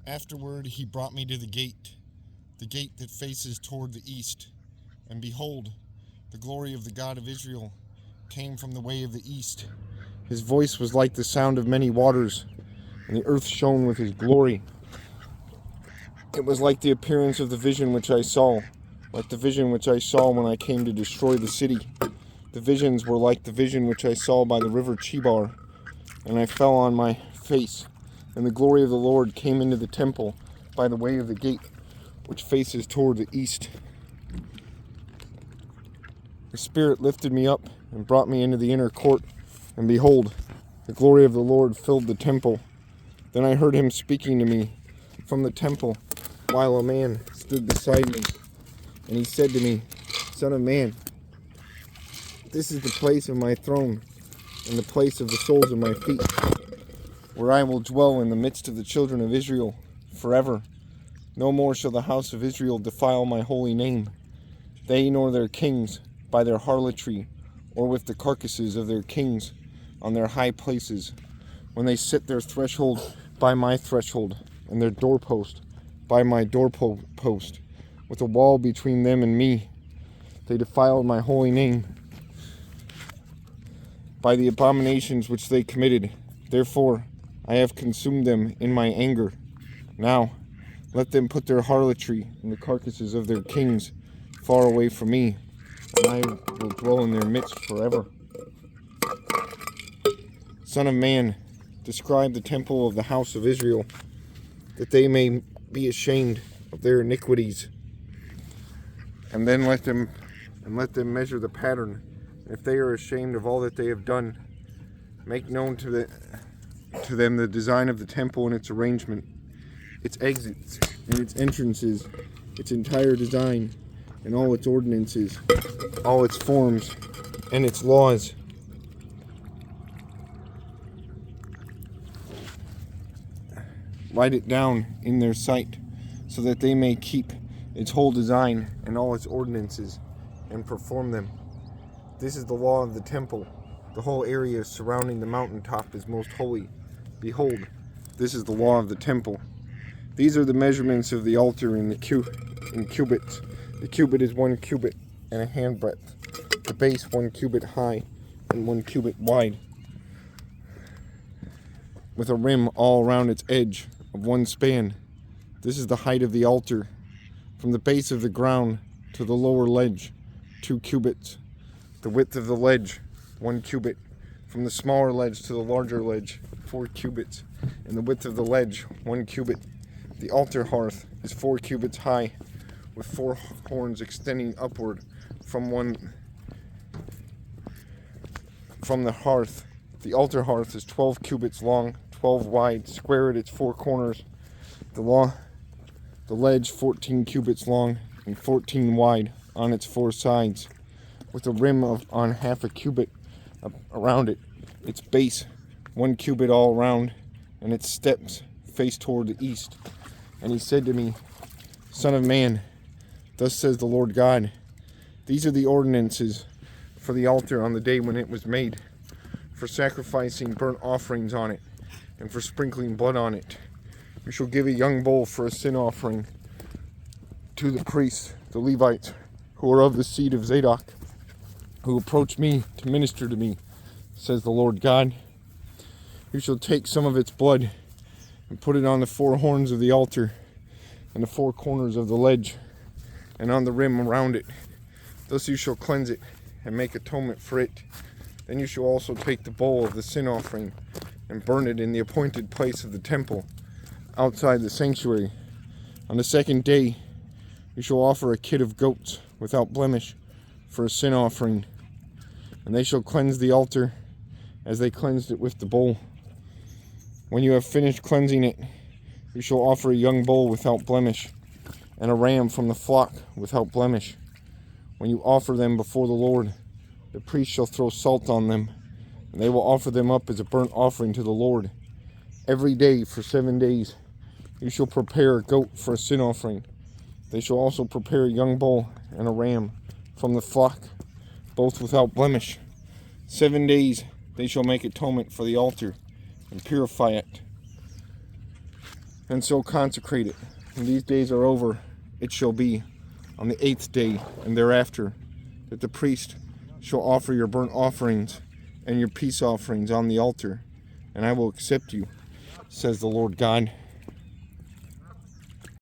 Afterward he brought me to the gate that faces toward the east. And behold, the glory of the God of Israel came from the way of the east. His voice was like the sound of many waters, and the earth shone with his glory. It was like the appearance of the vision which I saw, like the vision which I saw when I came to destroy the city. The visions were like the vision which I saw by the river Chebar, and I fell on my face, and the glory of the Lord came into the temple by the way of the gate which faces toward the east. The Spirit lifted me up and brought me into the inner court, and behold, the glory of the Lord filled the temple. Then I heard him speaking to me from the temple, while a man stood beside me. And he said to me, Son of man, this is the place of my throne, and the place of the soles of my feet, where I will dwell in the midst of the children of Israel forever. No more shall the house of Israel defile my holy name, they nor their kings, by their harlotry, or with the carcasses of their kings on their high places, when they set their threshold by my threshold, and their doorpost by my doorpost, with a wall between them and me. They defiled my holy name by the abominations which they committed. Therefore I have consumed them in my anger. Now let them put their harlotry and the carcasses of their kings far away from me, and I will dwell in their midst forever. Son of man, describe the temple of the house of Israel, that they may be ashamed of their iniquities. And then let them measure the pattern. And if they are ashamed of all that they have done, make known to them the design of the temple and its arrangement, its exits and its entrances, its entire design and all its ordinances, all its forms and its laws. Write it down in their sight, so that they may keep its whole design and all its ordinances, and perform them. This is the law of the temple. The whole area surrounding the mountaintop is most holy. Behold, this is the law of the temple. These are the measurements of the altar in cubits. The cubit is 1 cubit and a handbreadth. The base 1 cubit high and 1 cubit wide, with a rim all around its edge of 1 span. This is the height of the altar, from the base of the ground to the lower ledge, 2 cubits. The width of the ledge, 1 cubit. From the smaller ledge to the larger ledge, 4 cubits. And the width of the ledge, 1 cubit. The altar hearth is 4 cubits high, with 4 horns extending upward from the hearth. The altar hearth is 12 cubits long, 12 wide, square at its 4 corners. The ledge 14 cubits long and 14 wide on its 4 sides, with a rim on half a cubit around it. Its base 1 cubit all around, and its steps face toward the east. And he said to me, Son of man, thus says the Lord God, these are the ordinances for the altar on the day when it was made, for sacrificing burnt offerings on it, and for sprinkling blood on it. You shall give a young bull for a sin offering to the priests, the Levites, who are of the seed of Zadok, who approach me to minister to me, says the Lord God. You shall take some of its blood and put it on the 4 horns of the altar and the 4 corners of the ledge and on the rim around it. Thus you shall cleanse it and make atonement for it. Then you shall also take the bowl of the sin offering and burn it in the appointed place of the temple, outside the sanctuary. On the 2nd day you shall offer a kid of goats without blemish for a sin offering, and they shall cleanse the altar as they cleansed it with the bowl. When you have finished cleansing it, you shall offer a young bull without blemish, and a ram from the flock without blemish. When you offer them before the Lord, the priest shall throw salt on them, and they will offer them up as a burnt offering to the Lord. Every day for 7 days you shall prepare a goat for a sin offering. They shall also prepare a young bull and a ram from the flock, both without blemish. 7 days they shall make atonement for the altar and purify it. and so consecrate it. When these days are over, it shall be on the 8th day and thereafter that the priest shall offer your burnt offerings and your peace offerings on the altar, and I will accept you, says the Lord God.